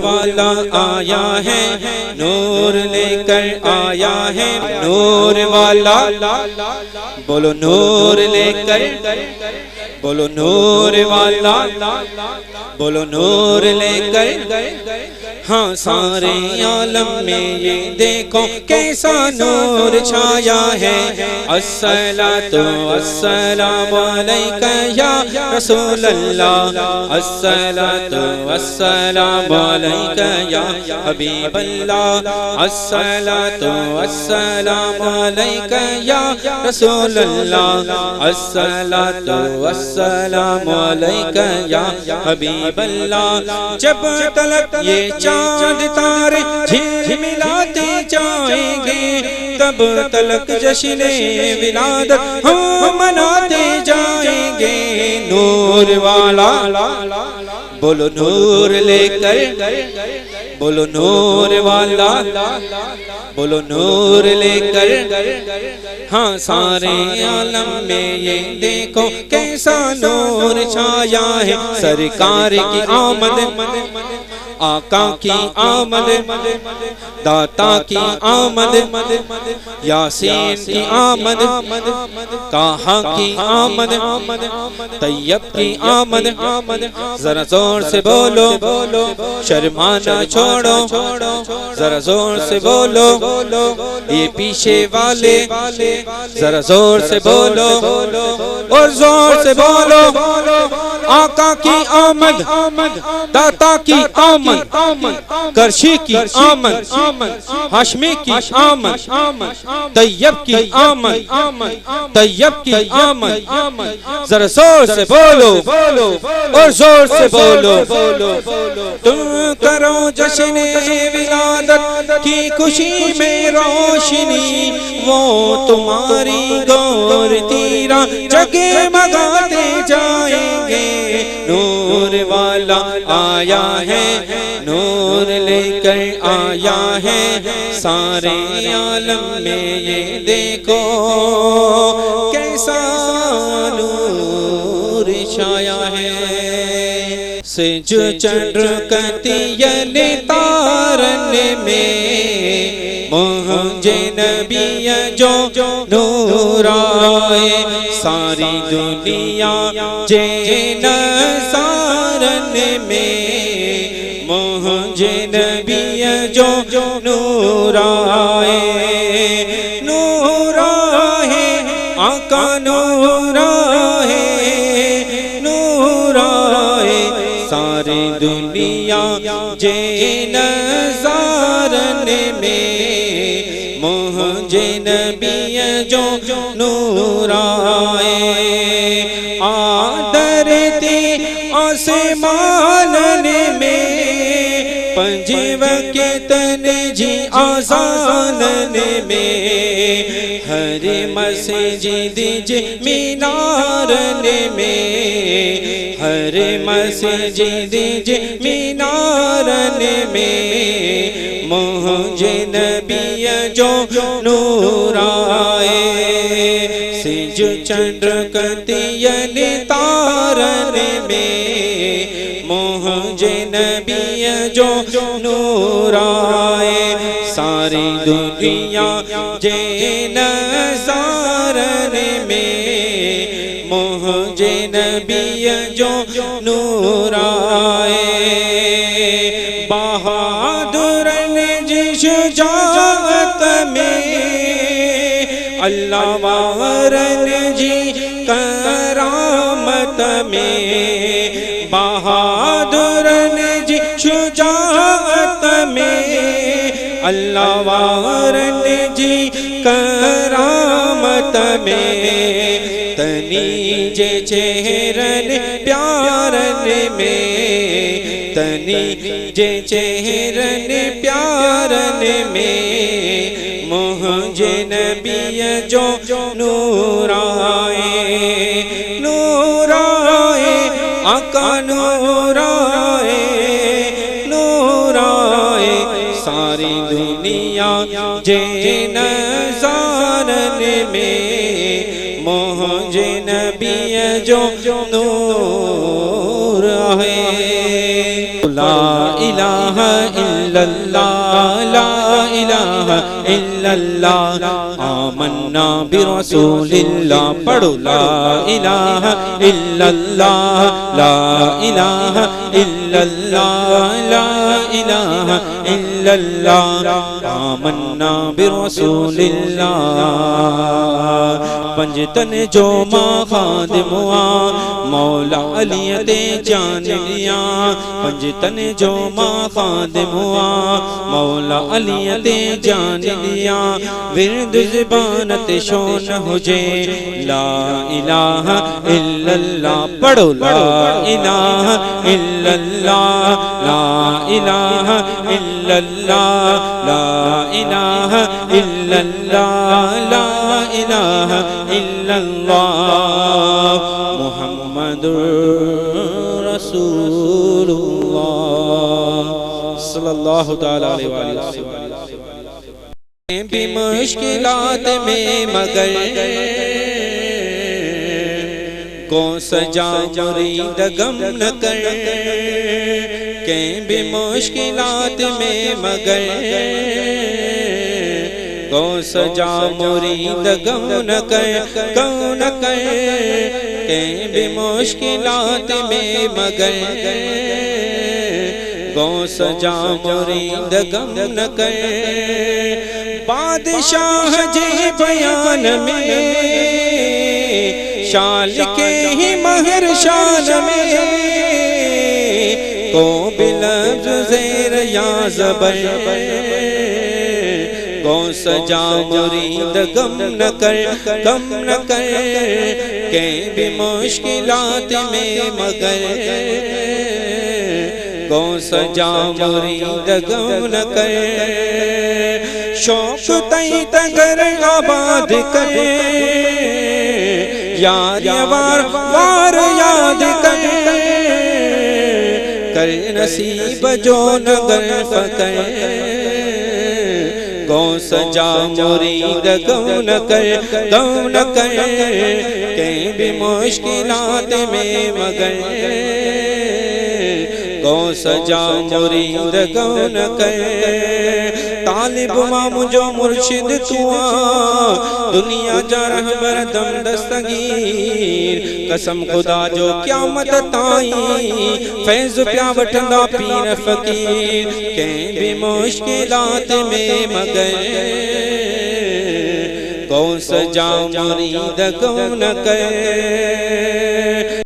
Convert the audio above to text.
والا آیا ہے نور لے کر آیا ہے نور والا بولو نور لے کر بولو نور والا بولو نور لے کر ہاں سارے عالم میں یہ دیکھو کیسا نور چھایا ہے الصلاۃ والسلام علیک یا رسول اللہ الصلاۃ والسلام علیک یا حبیب اللہ الصلاۃ والسلام علیک یا رسول اللہ الصلاۃ والسلام علیک یا حبیب اللہ جب تلک یہ چاند تارے جھلملاتے جائیں گے تب تلک جشن ولادت ہم مناتے جائیں گے نور والا بولو نور لے کر بولو نور والا بولو نور لے کر ہاں سارے عالم میں یہ دیکھو کیسا نور چھایا ہے سرکار کی آمد آقا کی آمد داتا کی آمد یاسین کی آمد کاہا کی آمد طیب کی آمد ذرا زور سے بولو شرمانا چھوڑو ذرا زور سے بولو یہ پیچھے والے ذرا زور سے بولو اور زور سے بولو آقا کی آمد داتا کی آمد کرشی کی آمد ہاشمی کی آمد طیب کی آمد طیب کی آمد ذرا زور سے بولو اور زور سے بولو تم کرو جشن ولادت کی خوشی میں روشنی وہ تمہاری گور تیرا جگمگاتے جائیں گے نور والا آیا ہے نور لے کر آیا ہے سارے عالم میں یہ دیکھو کیسا نور چھایا ہے سج چڑکتی تارن میں مجھے نبی جو نور آئے ساری دنیا جین سارن میں مجھے نبی جو نور آئے نور آئے آقا نور آئے نور آئے ساری دنیا جین سارن میں مجھے نبی جو نور آئے آدرتی آسمان میں پنجو کے تن جی آسانن میں ہر مسجد جی مینارن میں ہر مسجد جی مینارن میں مجھے نبی جو نور آئے سج چڑکتی تارن میں مجھے نبی جو نور آئے ساری دنیا جین سارن میں مجھے نبی جو نور آئے بہادرن جی شجاعت میں اللہ وارن جی کرامت میں بہادرن جی شجاعت میں اللہ وارن جی کرامت میں تنی جے چہرن پیارن میں تنی جے چہرن پیارن میں مجھے نبی جو نور آئے نور آئے آقا نور آئے نور آئے ساری دنیا جین سارن میں مجھے نبی جو نور آئے لا الہ إلا الله لا إله إلا الله آمنا برسول الله پڑھو لا إله إلا الله لا إله إلا الله لا إله إلا الله آمنا برسول الله پنجتن جو ماں خادم ہوا مولا علی تے جان لیا پنجتن جو ماں خادم ہوا مولا علی تے جان لیا ورد زبانت شون ہجے لا الہ الا اللہ پڑھو لا الہ الا اللہ لا الہ الا اللہ لا الہ الا اللہ لا الہ الا اللہ محمد رسول اللہ صلی اللہ تعالی علیہ وسلم بھی مشکلات میں مگر کو سجا مرید غم نہ کر کہیں بھی مشکلات میں مگر کو سجا مرید غم نہ کر کہیں بھی مشکلات میں مگر کو سجا مرید غم نہ کر بادشاہ جی بیان میں شال کے ہی مہر شان میں کو بلفظ زیر یا زبر کو سجا مرید غم نہ کر کہیں بھی مشکلات میں مگر کو سجا مرید غم نہ کر شوق تئی تگر آباد کر یار وار یاد کر نصیب جو نگر فکر کو سجا مرید غم نہ کر کہیں بھی مشکلات میں مگر کو سجا مرید غم نہ کر طالب مام جو مرشد تو دنیا جا رہبر دم دستگیر قسم خدا جو قیامت تائیں فیض پیا وٹھندا پیر فقیر کہیں بھی مشکلات میں مگر کو سجا مرید غم نہ کر